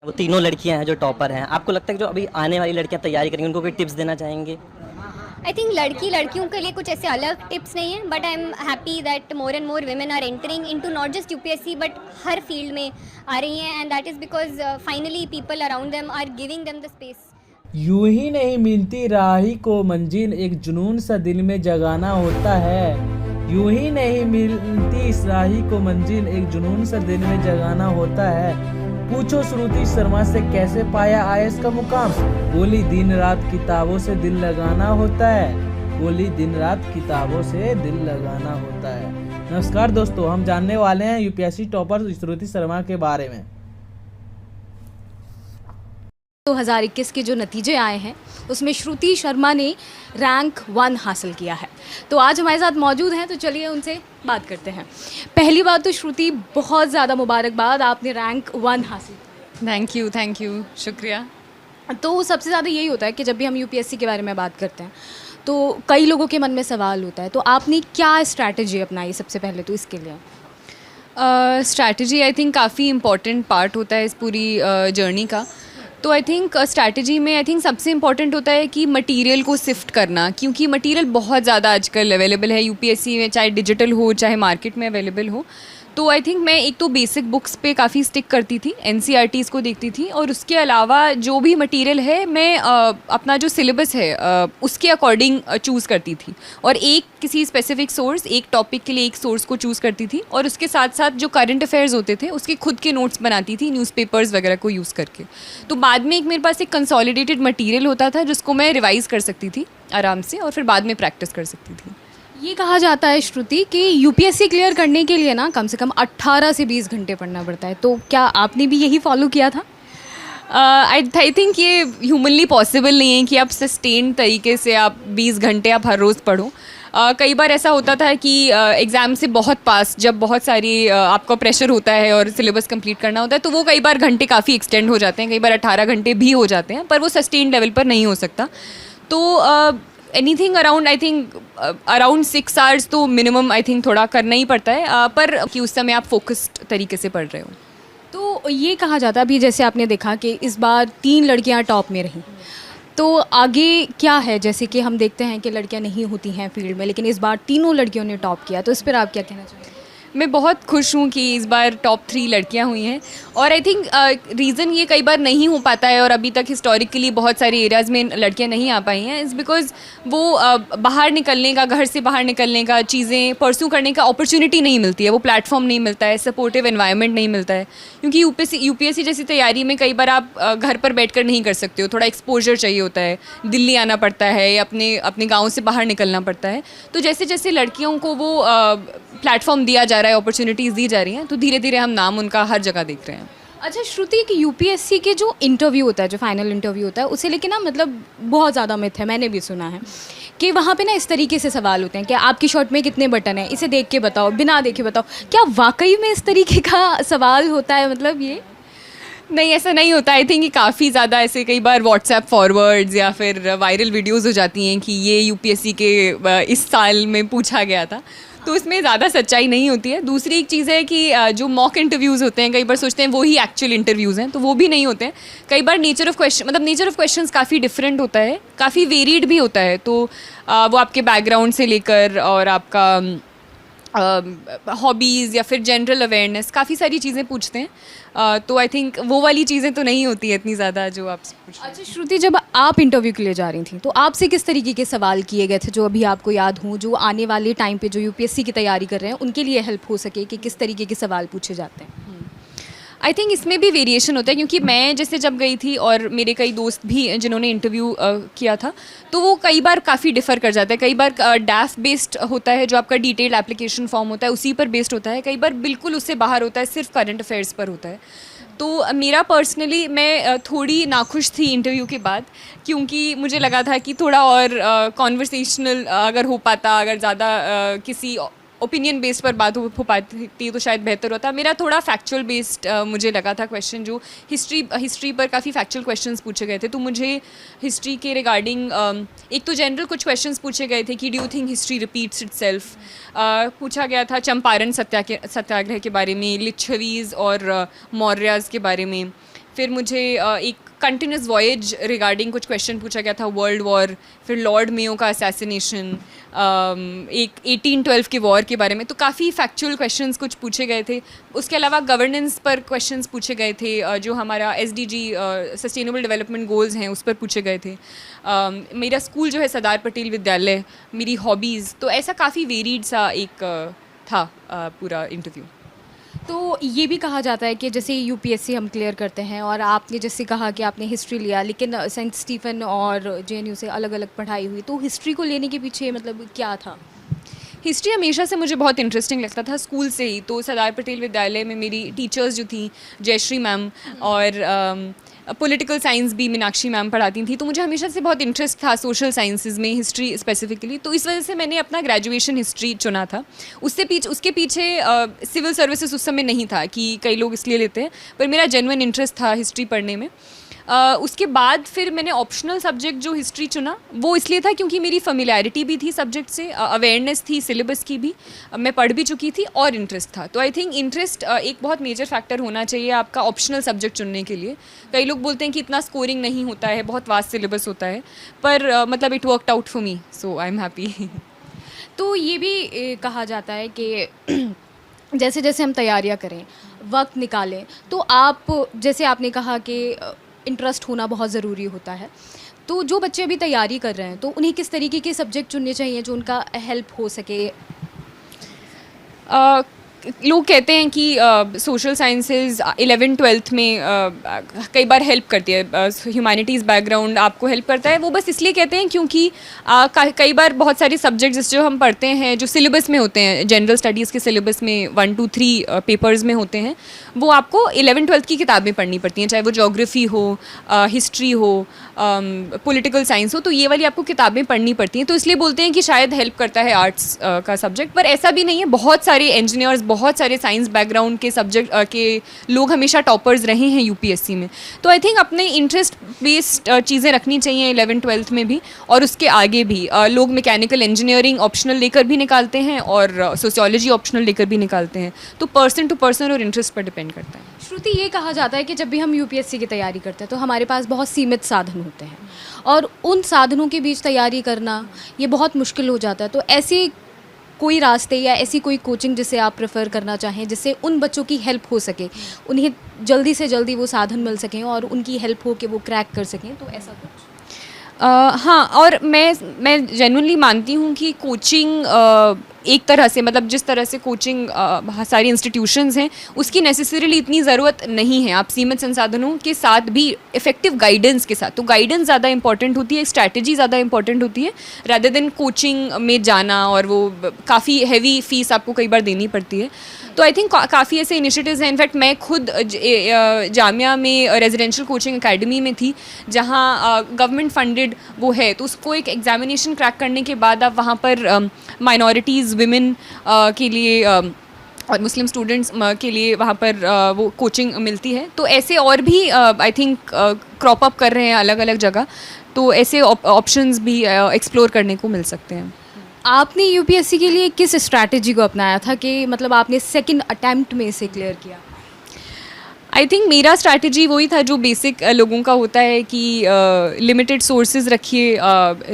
वो तीनों लड़कियां हैं जो टॉपर हैं, आपको लगता है कि जो अभी आने वाली लड़कियां तैयारी करेंगी उनको कोई टिप्स देना चाहेंगे? आई थिंक लड़कियों के लिए कुछ ऐसे अलग टिप्स नहीं है, but I am happy that more and more women are entering into not just UPSC but हर फील्ड में आ रही हैं, and that is because finally people around them are giving them the space. यूं ही नहीं मिलती राही को मंजिल, एक जुनून सा दिल में जगाना होता है। यूं ही नहीं मिलती इस राही को मंजिल, एक जुनून सा दिल में जगाना होता है। पूछो श्रुति शर्मा से कैसे पाया आईएएस का मुकाम, बोली दिन रात किताबों से दिल लगाना होता है। बोली दिन रात किताबों से दिल लगाना होता है। नमस्कार दोस्तों, हम जानने वाले हैं यूपीएससी टॉपर श्रुति शर्मा के बारे में। 2021 के जो नतीजे आए हैं उसमें श्रुति शर्मा ने रैंक 1 हासिल किया है। तो आज हमारे साथ मौजूद हैं, तो चलिए उनसे बात करते हैं। पहली बात तो श्रुति, बहुत ज़्यादा मुबारकबाद, आपने रैंक 1 हासिल किया। थैंक यू, शुक्रिया। तो सबसे ज़्यादा यही होता है कि जब भी हम यूपीएससी के बारे में बात करते हैं तो कई लोगों के मन में सवाल होता है, तो आपने क्या स्ट्रैटेजी अपनाई सबसे पहले तो इसके लिए? स्ट्रैटेजी आई थिंक काफ़ी इम्पॉर्टेंट पार्ट होता है इस पूरी जर्नी का। तो आई थिंक स्ट्रैटेजी में आई थिंक सबसे इम्पॉर्टेंट होता है कि मटेरियल को सिफ्ट करना, क्योंकि मटेरियल बहुत ज़्यादा आजकल अवेलेबल है यूपीएससी में, चाहे डिजिटल हो चाहे मार्केट में अवेलेबल हो। तो आई थिंक मैं एक तो बेसिक बुक्स पे काफ़ी स्टिक करती थी, एनसीईआरटीज़ को देखती थी, और उसके अलावा जो भी मटेरियल है मैं अपना जो सिलेबस है उसके अकॉर्डिंग चूज़ करती थी, और एक किसी स्पेसिफिक सोर्स, एक टॉपिक के लिए एक सोर्स को चूज़ करती थी, और उसके साथ साथ जो करंट अफेयर्स होते थे उसके खुद के नोट्स बनाती थी न्यूज़पेपर्स वगैरह को यूज़ करके। तो बाद में एक मेरे पास एक कंसोलिडेटेड मटीरियल होता था जिसको मैं रिवाइज़ कर सकती थी आराम से, और फिर बाद में प्रैक्टिस कर सकती थी। ये कहा जाता है श्रुति कि यूपीएससी क्लियर करने के लिए ना कम से कम 18 से 20 घंटे पढ़ना पड़ता है, तो क्या आपने भी यही फॉलो किया था? आई थिंक ये ह्यूमनली पॉसिबल नहीं है कि आप सस्टेन तरीके से आप 20 घंटे आप हर रोज़ पढ़ो। कई बार ऐसा होता था कि एग्ज़ाम से बहुत पास जब बहुत सारी आपका प्रेशर होता है और सिलेबस कंप्लीट करना होता है, तो वो कई बार घंटे काफ़ी एक्सटेंड हो जाते हैं, कई बार 18 घंटे भी हो जाते हैं, पर वो सस्टेन लेवल पर नहीं हो सकता। तो anything around I think around 6 hours तो मिनिमम आई थिंक थोड़ा करना ही पड़ता है, पर कि उस समय आप फोकस्ड तरीके से पढ़ रहे हो। तो ये कहा जाता है, अभी जैसे आपने देखा कि इस बार 3 लड़कियां टॉप में रहीं, तो आगे क्या है? जैसे कि हम देखते हैं कि लड़कियां नहीं होती हैं फील्ड में, लेकिन इस बार तीनों लड़कियों ने टॉप किया, तो इस पर आप क्या कहना चाहेंगे? मैं बहुत खुश हूँ कि इस बार टॉप 3 लड़कियाँ हुई हैं, और आई थिंक रीज़न ये कई बार नहीं हो पाता है, और अभी तक हिस्टोरिकली बहुत सारे एरियाज़ में लड़कियाँ नहीं आ पाई हैं, इज़ बिकॉज वो बाहर निकलने का, घर से बाहर निकलने का, चीज़ें परस्यू करने का अपॉर्चुनिटी नहीं मिलती है, वो प्लेटफॉर्म नहीं मिलता है, सपोर्टिव एनवायरनमेंट नहीं मिलता है। क्योंकि यूपीएससी जैसी तैयारी में कई बार आप घर पर बैठ कर नहीं कर सकते हो, थोड़ा एक्सपोजर चाहिए होता है, दिल्ली आना पड़ता है, अपने अपने गाँव से बाहर निकलना पड़ता है। तो जैसे जैसे लड़कियों को वो प्लेटफॉर्म दिया जा रहा है, अपॉर्चुनिटीज़ दी जा रही हैं, तो धीरे धीरे हम नाम उनका हर जगह देख रहे हैं। अच्छा श्रुति, कि यूपीएससी के जो इंटरव्यू होता है, जो फाइनल इंटरव्यू होता है, उसे लेके ना मतलब बहुत ज़्यादा मिथ है, मैंने भी सुना है कि वहाँ पे ना इस तरीके से सवाल होते हैं कि आपकी शर्ट में कितने बटन हैं, इसे देख के बताओ, बिना देखे बताओ। क्या वाकई में इस तरीके का सवाल होता है? मतलब ये नहीं, ऐसा नहीं होता। आई थिंक काफ़ी ज़्यादा ऐसे कई बार व्हाट्सएप फॉरवर्ड्स या फिर वायरल वीडियोज़ हो जाती हैं कि ये यूपीएससी के इस साल में पूछा गया था, तो इसमें ज़्यादा सच्चाई नहीं होती है। दूसरी एक चीज़ है कि जो मॉक इंटरव्यूज़ होते हैं, कई बार सोचते हैं वो ही एक्चुअल इंटरव्यूज़ हैं, तो वो भी नहीं होते हैं। कई बार नेचर ऑफ़ क्वेश्चंस काफ़ी डिफरेंट होता है, काफ़ी वेरीड भी होता है, तो वो आपके बैकग्राउंड से लेकर और आपका हॉबीज़ या फिर जनरल अवेयरनेस, काफ़ी सारी चीज़ें पूछते हैं। तो आई थिंक वो वाली चीज़ें तो नहीं होती है इतनी ज़्यादा जो आप पूछ रहे हैं। अच्छा श्रुति, जब आप इंटरव्यू के लिए जा रही थी तो आपसे किस तरीके के सवाल किए गए थे जो अभी आपको याद हों, जो आने वाले टाइम पे जो यूपीएससी की तैयारी कर रहे हैं उनके लिए हेल्प हो सके कि किस तरीके के सवाल पूछे जाते हैं? आई थिंक इसमें भी वेरिएशन होता है, क्योंकि मैं जैसे जब गई थी और मेरे कई दोस्त भी जिन्होंने इंटरव्यू किया था, तो वो कई बार काफ़ी डिफ़र कर जाता है। कई बार डैफ बेस्ड होता है, जो आपका डिटेल्ड एप्लीकेशन फॉर्म होता है उसी पर बेस्ड होता है, कई बार बिल्कुल उससे बाहर होता है, सिर्फ करंट अफेयर्स पर होता है। तो मेरा पर्सनली मैं थोड़ी नाखुश थी इंटरव्यू के बाद, क्योंकि मुझे लगा था कि थोड़ा और कॉन्वर्सेशनल अगर हो पाता, अगर ज़्यादा किसी ओपिनियन बेस्ड पर बात हो पाती तो शायद बेहतर होता। मेरा थोड़ा फैक्चुअल बेस्ड मुझे लगा था क्वेश्चन, जो हिस्ट्री पर काफ़ी फैक्चुअल क्वेश्चंस पूछे गए थे, तो मुझे हिस्ट्री के रिगार्डिंग एक तो जनरल कुछ क्वेश्चंस पूछे गए थे कि do you think history repeats itself, पूछा गया था चंपारण सत्याग्रह के बारे में, लिच्छवीज़ और मौर्याज़ के बारे में, फिर मुझे एक कंटिन्यूस वॉयज रिगार्डिंग कुछ क्वेश्चन पूछा गया था, वर्ल्ड वॉर, फिर लॉर्ड मेयो का असैसिनेशन, एक 1812 के वॉर के बारे में, तो काफ़ी फैक्चुअल क्वेश्चंस कुछ पूछे गए थे। उसके अलावा गवर्नेंस पर क्वेश्चंस पूछे गए थे, जो हमारा SDG सस्टेनेबल डेवलपमेंट गोल्स हैं उस पर पूछे गए थे। मेरा स्कूल जो है सरदार पटेल विद्यालय, मेरी हॉबीज़, तो ऐसा काफ़ी वेरीड सा एक था पूरा इंटरव्यू। तो ये भी कहा जाता है कि जैसे UPSC हम क्लियर करते हैं और आपने जैसे कहा कि आपने हिस्ट्री लिया, लेकिन सेंट स्टीफन और JNU से अलग अलग पढ़ाई हुई, तो हिस्ट्री को लेने के पीछे मतलब क्या था? हिस्ट्री हमेशा से मुझे बहुत इंटरेस्टिंग लगता था स्कूल से ही। तो सरदार पटेल विद्यालय में मेरी टीचर्स जो थी, जयश्री मैम, और पॉलिटिकल साइंस भी मीनाक्षी मैम पढ़ाती थी, तो मुझे हमेशा से बहुत इंटरेस्ट था सोशल साइंसेज में, हिस्ट्री स्पेसिफिकली। तो इस वजह से मैंने अपना ग्रेजुएशन हिस्ट्री चुना था। उसके पीछे सिविल सर्विसेज उस समय नहीं था कि कई लोग इसलिए लेते हैं, पर मेरा जेन्युइन इंटरेस्ट था हिस्ट्री पढ़ने में। उसके बाद फिर मैंने ऑप्शनल सब्जेक्ट जो हिस्ट्री चुना वो इसलिए था क्योंकि मेरी फेमिलियरिटी भी थी सब्जेक्ट से, अवेयरनेस थी सिलेबस की भी, मैं पढ़ भी चुकी थी और इंटरेस्ट था। तो आई थिंक इंटरेस्ट एक बहुत मेजर फैक्टर होना चाहिए आपका ऑप्शनल सब्जेक्ट चुनने के लिए। कई लोग बोलते हैं कि इतना स्कोरिंग नहीं होता है, बहुत वास्ट सिलेबस होता है, पर मतलब it worked out for me, so I am happy. तो ये भी कहा जाता है कि जैसे जैसे हम तैयारियां करें, वक्त निकालें, तो आप जैसे आपने कहा कि इंटरेस्ट होना बहुत ज़रूरी होता है, तो जो बच्चे अभी तैयारी कर रहे हैं तो उन्हें किस तरीके के सब्जेक्ट चुनने चाहिए जो उनका हेल्प हो सके? लोग कहते हैं कि सोशल साइंसेज 11th-12th में कई बार हेल्प करती है, ह्यूमैनिटीज़ बैकग्राउंड आपको हेल्प करता है। वो बस इसलिए कहते हैं क्योंकि कई बार बहुत सारे सब्जेक्ट्स जो हम पढ़ते हैं जो सिलेबस में होते हैं, जनरल स्टडीज़ के सिलेबस में 1, 2, 3 पेपर्स में होते हैं, वो आपको 11th-12th की किताबें पढ़नी पड़ती हैं, चाहे वो जोग्राफ़ी हो, हिस्ट्री हो, पॉलिटिकल साइंस हो, तो ये वाली आपको किताबें पढ़नी पड़ती हैं। तो इसलिए बोलते हैं कि शायद हेल्प करता है आर्ट्स का सब्जेक्ट, पर ऐसा भी नहीं है। बहुत सारे इंजीनियर्स, बहुत सारे साइंस बैकग्राउंड के सब्जेक्ट के लोग हमेशा टॉपर्स रहे हैं UPSC में। तो आई थिंक अपने इंटरेस्ट बेस्ड चीज़ें रखनी चाहिए 11th-12th में भी, और उसके आगे भी। लोग मैकेनिकल इंजीनियरिंग ऑप्शनल लेकर भी निकालते हैं और सोशियोलॉजी ऑप्शनल लेकर भी निकालते हैं, तो पर्सन टू पर्सन और इंटरेस्ट पर डिपेंड करता है। श्रुति, ये कहा जाता है कि जब भी हम UPSC की तैयारी करते हैं तो हमारे पास बहुत सीमित साधन होते हैं और उन साधनों के बीच तैयारी करना ये बहुत मुश्किल हो जाता है। तो ऐसे कोई रास्ते या ऐसी कोई कोचिंग जिसे आप प्रेफर करना चाहें, जिससे उन बच्चों की हेल्प हो सके, उन्हें जल्दी से जल्दी वो साधन मिल सकें और उनकी हेल्प हो कि वो क्रैक कर सकें, तो ऐसा कुछ? हाँ, और मैं जेन्युइनली मानती हूँ कि कोचिंग एक तरह से, मतलब जिस तरह से कोचिंग सारी इंस्टीट्यूशंस हैं उसकी नेसेसरीली इतनी ज़रूरत नहीं है। आप सीमित संसाधनों के साथ भी इफ़ेक्टिव गाइडेंस के साथ, तो गाइडेंस ज़्यादा इंपॉर्टेंट होती है, स्ट्रैटेजी ज़्यादा इंपॉर्टेंट होती है रादर देन कोचिंग में जाना, और वो काफ़ी हैवी फीस आपको कई बार देनी पड़ती है। तो आई थिंक काफ़ी ऐसे इनिशिएटिव्स हैं। इनफैक्ट मैं खुद जामिया में रेजिडेंशियल कोचिंग एकेडमी में थी, जहाँ गवर्नमेंट फंडेड वो है, तो उसको एक एग्जामिनेशन क्रैक करने के बाद आप वहाँ पर माइनॉरिटीज़, विमेन के लिए और मुस्लिम स्टूडेंट्स के लिए वहाँ पर वो कोचिंग मिलती है। तो ऐसे और भी आई थिंक क्रॉप अप कर रहे हैं अलग अलग जगह, तो ऐसे ऑप्शंस भी एक्सप्लोर करने को मिल सकते हैं। आपने UPSC के लिए किस स्ट्रैटेजी को अपनाया था कि मतलब आपने सेकंड अटेम्प्ट में इसे क्लियर किया? आई थिंक मेरा स्ट्रैटेजी वही था जो बेसिक लोगों का होता है कि लिमिटेड सोर्सेज रखिए,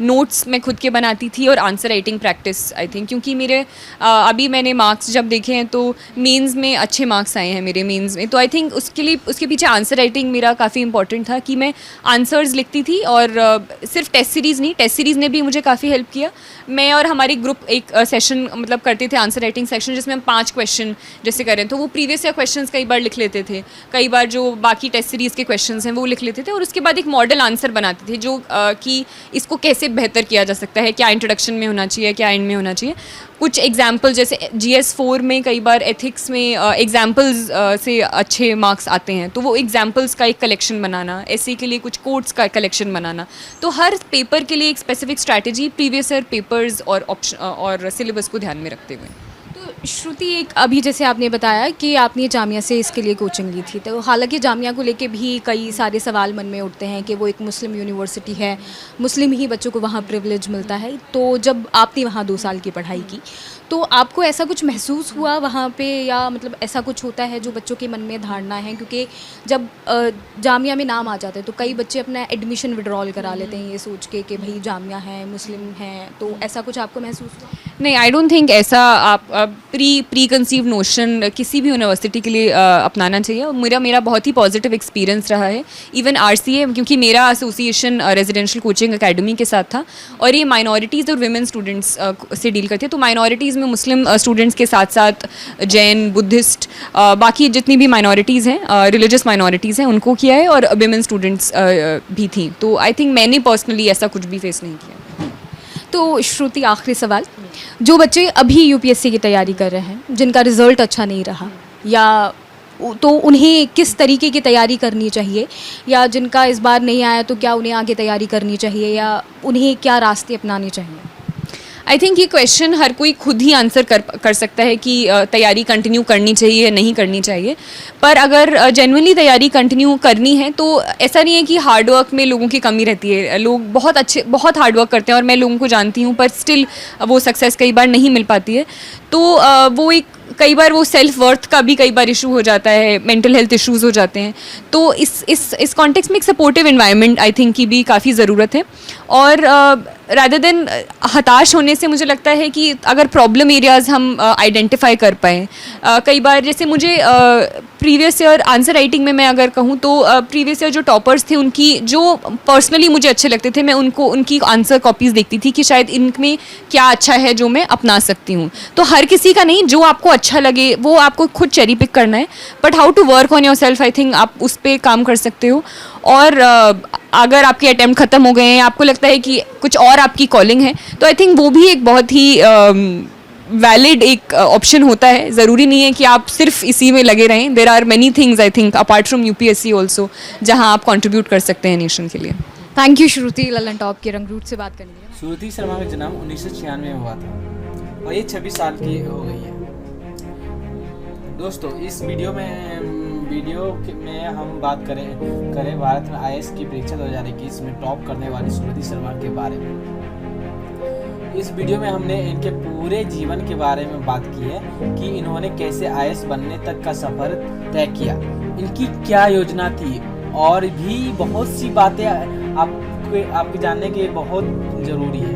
नोट्स मैं खुद के बनाती थी और answer writing practice. I think क्योंकि मेरे अभी मैंने मार्क्स जब देखे हैं तो मेंस में अच्छे मार्क्स आए हैं मेरे मेंस में, तो आई थिंक उसके पीछे आंसर राइटिंग मेरा काफ़ी इंपॉर्टेंट था कि मैं आंसर्स लिखती थी, और सिर्फ टेस्ट सीरीज़ नहीं, टेस्ट सीरीज़ ने भी मुझे काफ़ी हेल्प किया। मैं और हमारी ग्रुप एक सेशन मतलब करते थे, आंसर राइटिंग सेक्शन, जिसमें हम 5 क्वेश्चन जैसे करें, तो वो प्रीवियस ईयर क्वेश्चंस कई बार लिख लेते थे, कई बार जो बाकी टेस्ट सीरीज़ के क्वेश्चंस हैं वो लिख लेते थे, और उसके बाद एक मॉडल आंसर बनाते थे जो कि इसको कैसे बेहतर किया जा सकता है, क्या इंट्रोडक्शन में होना चाहिए, क्या एंड में होना चाहिए। कुछ एग्जाम्पल जैसे GS4 में कई बार एथिक्स में एग्जाम्पल्स से अच्छे मार्क्स आते हैं, तो वो एग्जाम्पल्स का एक कलेक्शन बनाना, ऐसे के लिए कुछ कोट्स का कलेक्शन बनाना। तो हर पेपर के लिए एक specific strategy previous year papers और ऑप्शन और सिलेबस को ध्यान में रखते हुए। तो श्रुति, एक अभी जैसे आपने बताया कि आपने जामिया से इसके लिए कोचिंग ली थी, तो हालांकि जामिया को लेके भी कई सारे सवाल मन में उठते हैं कि वो एक मुस्लिम यूनिवर्सिटी है, मुस्लिम ही बच्चों को वहाँ प्रिविलेज मिलता है। तो जब आपने वहाँ 2 साल की पढ़ाई की तो आपको ऐसा कुछ महसूस हुआ वहाँ पे, या मतलब ऐसा कुछ होता है जो बच्चों के मन में धारणा है? क्योंकि जब जामिया में नाम आ जाता है तो कई बच्चे अपना एडमिशन विड्रॉल करा लेते हैं ये सोच के कि भाई जामिया है, मुस्लिम है, तो ऐसा कुछ आपको महसूस हुआ? नहीं, आई डोंट थिंक ऐसा आप प्री कंसीव नोशन किसी भी यूनिवर्सिटी के लिए अपनाना चाहिए। और मेरा बहुत ही पॉजिटिव एक्सपीरियंस रहा है इवन RCA, क्योंकि मेरा एसोसिएशन रेजिडेंशियल कोचिंग एकेडमी के साथ था और ये माइनॉरिटीज़ और विमेन स्टूडेंट्स से डील करते हैं। तो माइनॉरिटीज़ में मुस्लिम स्टूडेंट्स के साथ साथ जैन, बुद्धिस्ट, बाकी जितनी भी माइनॉरिटीज़ हैं, रिलीजियस माइनॉरिटीज़ हैं, उनको किया है, और विमेन स्टूडेंट्स भी थी। तो आई थिंक मैंने पर्सनली ऐसा कुछ भी फेस नहीं किया। तो श्रुति, आखिरी सवाल, जो बच्चे अभी UPSC की तैयारी कर रहे हैं, जिनका रिज़ल्ट अच्छा नहीं रहा, या तो उन्हें किस तरीके की तैयारी करनी चाहिए, या जिनका इस बार नहीं आया तो क्या उन्हें आगे तैयारी करनी चाहिए, या उन्हें क्या रास्ते अपनाने चाहिए? आई थिंक ये क्वेश्चन हर कोई खुद ही आंसर कर सकता है कि तैयारी कंटिन्यू करनी चाहिए या नहीं करनी चाहिए। पर अगर जेन्युइनली तैयारी कंटिन्यू करनी है तो ऐसा नहीं है कि हार्ड वर्क में लोगों की कमी रहती है। लोग बहुत हार्ड वर्क करते हैं और मैं लोगों को जानती हूँ, पर स्टिल वो सक्सेस कई बार नहीं मिल पाती है। तो वो एक कई बार वो सेल्फ वर्थ का भी कई बार इशू हो जाता है, मेंटल हेल्थ इश्यूज़ हो जाते हैं। तो इस कॉन्टेक्स्ट में एक सपोर्टिव एनवायरनमेंट आई थिंक की भी काफ़ी ज़रूरत है। और रादर देन हताश होने से मुझे लगता है कि अगर प्रॉब्लम एरियाज़ हम आइडेंटिफाई कर पाएँ, कई बार जैसे मुझे प्रीवियस ईयर आंसर राइटिंग में मैं अगर कहूँ तो प्रीवियस ईयर जो टॉपर्स थे उनकी जो पर्सनली मुझे अच्छे लगते थे, मैं उनकी आंसर कॉपीज़ देखती थी कि शायद इनमें क्या अच्छा है जो मैं अपना सकती हूँ। तो हर किसी का नहीं, जो आपको अच्छा लगे वो आपको खुद चेरी पिक करना है, but how to work on yourself, I think आप उस पर काम कर सकते हो। और अगर आपके अटैम्प्ट ख़त्म हो गए हैं, आपको लगता है कि कुछ और आपकी कॉलिंग है, तो आई थिंक वो भी एक बहुत ही वैलिड एक ऑप्शन होता है। ज़रूरी नहीं है कि आप सिर्फ इसी में लगे रहें। There are many things I think apart from UPSC also जहाँ आप कंट्रीब्यूट कर सकते हैं नेशन के लिए। Thank you Shruti, Lallantop के रंगरूट से बात करने के लिए। श्रुति शर्मा का जन्म 1996 में हुआ था और ये 26 साल की हो गई है। दोस्तों, इस वीडियो में हम बात करें भारत में IAS की परीक्षा 2021 में टॉप करने वाली श्रुति शर्मा के बारे में। इस वीडियो में हमने इनके पूरे जीवन के बारे में बात की है कि इन्होंने कैसे IAS बनने तक का सफर तय किया, इनकी क्या योजना थी, और भी बहुत सी बातें आपके जानने के बहुत ज़रूरी है।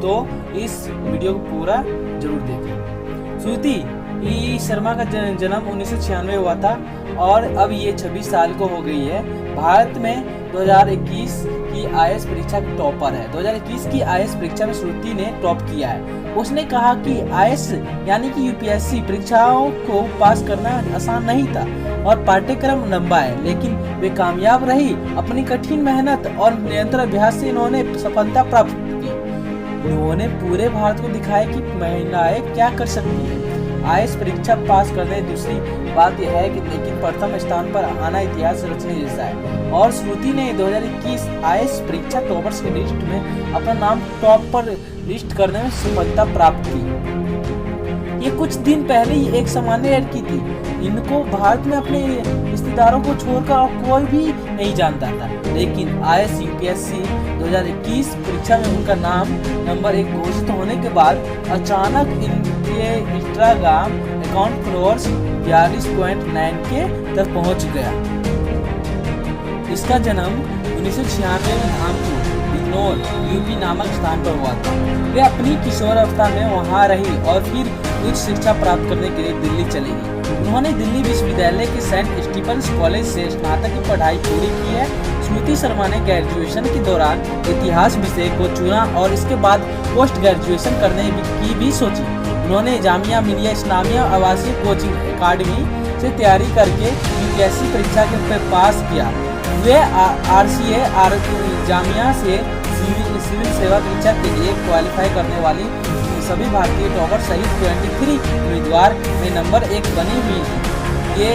तो इस वीडियो को पूरा जरूर देखें। श्रुति शर्मा का जन्म 1996 हुआ था और अब ये 26 साल को हो गई है। भारत में 2021 की IAS परीक्षा की टॉपर है। 2021 की IAS परीक्षा में श्रुति ने टॉप किया है। उसने कहा कि IAS यानी कि UPSC परीक्षाओं को पास करना आसान नहीं था और पाठ्यक्रम लंबा है, लेकिन वे कामयाब रही। अपनी कठिन मेहनत और निरंतर अभ्यास से इन्होंने सफलता प्राप्त की। इन्होंने पूरे भारत को दिखाया कि महिलाएं क्या कर सकती है। IAS परीक्षा पास करने दूसरी बात यह है कि लेकिन प्रथम स्थान पर आना इतिहास रचने जैसा है। और श्रुति ने 2021 IAS परीक्षा टॉपर्स की लिस्ट में अपना नाम टॉप पर लिस्ट करने में सफलता प्राप्त की। ये कुछ दिन पहले ही एक सामान्य लड़की थी। इनको भारत में अपने रिश्तेदारों को छोड़कर और कोई भी नहीं जानता था, लेकिन IAS UPSC 2021 परीक्षा में उनका नाम नंबर 1 घोषित होने के बाद अचानक इनके इंस्टाग्राम अकाउंट फॉलोअर्स 42.9 के तक पहुंच गया। इसका जन्म 1996 में धामपुर बिजनौर UP नामक स्थान पर हुआ था। वे अपनी किशोर अवस्था में वहां रही और फिर उच्च शिक्षा प्राप्त करने के लिए दिल्ली चली गई। उन्होंने दिल्ली विश्वविद्यालय के सेंट स्टीफन्स कॉलेज से स्नातक की पढ़ाई पूरी की है। श्रुति शर्मा ने ग्रेजुएशन के दौरान इतिहास विषय को चुना और इसके बाद पोस्ट ग्रेजुएशन करने की भी सोची। उन्होंने जामिया मिलिया इस्लामिया आवासीय कोचिंग अकादमी से तैयारी करके UPSC परीक्षा के पास किया। वे RCA जामिया से सिविल सेवा परीक्षा के लिए क्वालिफाई करने वाली सभी भारतीय टॉपर सहित 23 उम्मीदवार में नंबर 1 बनी हुई थी। ये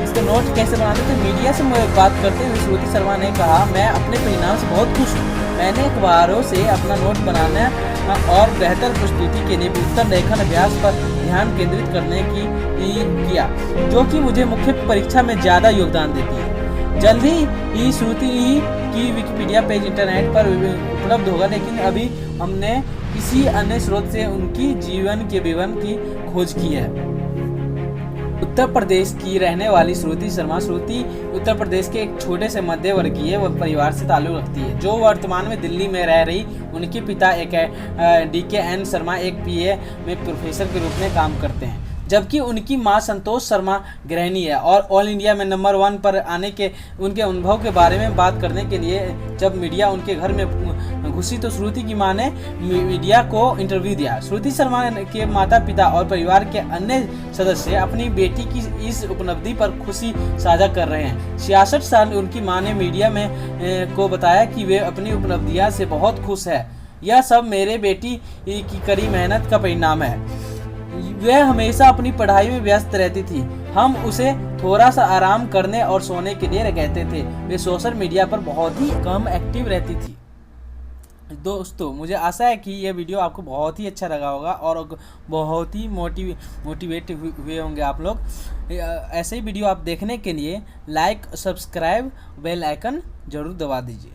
इसके नोट कैसे बनाते थे? मीडिया से बात करते हुए श्रुति शर्मा ने कहा, मैं अपने परिणाम से बहुत खुश हूँ। मैंने अखबारों से अपना नोट बनाना और बेहतर प्रस्तुति के लिए उत्तर लेखन अभ्यास पर ध्यान केंद्रित करने की किया, जो कि मुझे मुख्य परीक्षा में ज़्यादा योगदान देती है। जल्दी ही श्रुति उनकी विकिपीडिया पेज इंटरनेट पर उपलब्ध होगा, लेकिन अभी हमने किसी अन्य स्रोत से उनकी जीवन के विवरण की खोज की है। उत्तर प्रदेश की रहने वाली श्रुति शर्मा। श्रुति उत्तर प्रदेश के एक छोटे से मध्य वर्गीय परिवार से ताल्लुक़ रखती है, जो वर्तमान में दिल्ली में रह रही। उनके पिता एक DKN शर्मा एक PA में प्रोफेसर के रूप में काम करते हैं, जबकि उनकी मां संतोष शर्मा गृहिणी है। और ऑल इंडिया में नंबर 1 पर आने के उनके अनुभव के बारे में बात करने के लिए जब मीडिया उनके घर में घुसी तो श्रुति की मां ने मीडिया को इंटरव्यू दिया। श्रुति शर्मा के माता पिता और परिवार के अन्य सदस्य अपनी बेटी की इस उपलब्धि पर खुशी साझा कर रहे हैं। 66 साल उनकी मां ने मीडिया में को बताया कि वे अपनी उपलब्धियां से बहुत खुश है। यह सब मेरे बेटी की कड़ी मेहनत का परिणाम है। वह हमेशा अपनी पढ़ाई में व्यस्त रहती थी। हम उसे थोड़ा सा आराम करने और सोने के लिए कहते थे। वे सोशल मीडिया पर बहुत ही कम एक्टिव रहती थी। दोस्तों, मुझे आशा है कि यह वीडियो आपको बहुत ही अच्छा लगा होगा और बहुत ही मोटिवेट हुए होंगे आप लोग। ऐसे ही वीडियो आप देखने के लिए लाइक, सब्सक्राइब, बेल आइकन जरूर दबा दीजिए।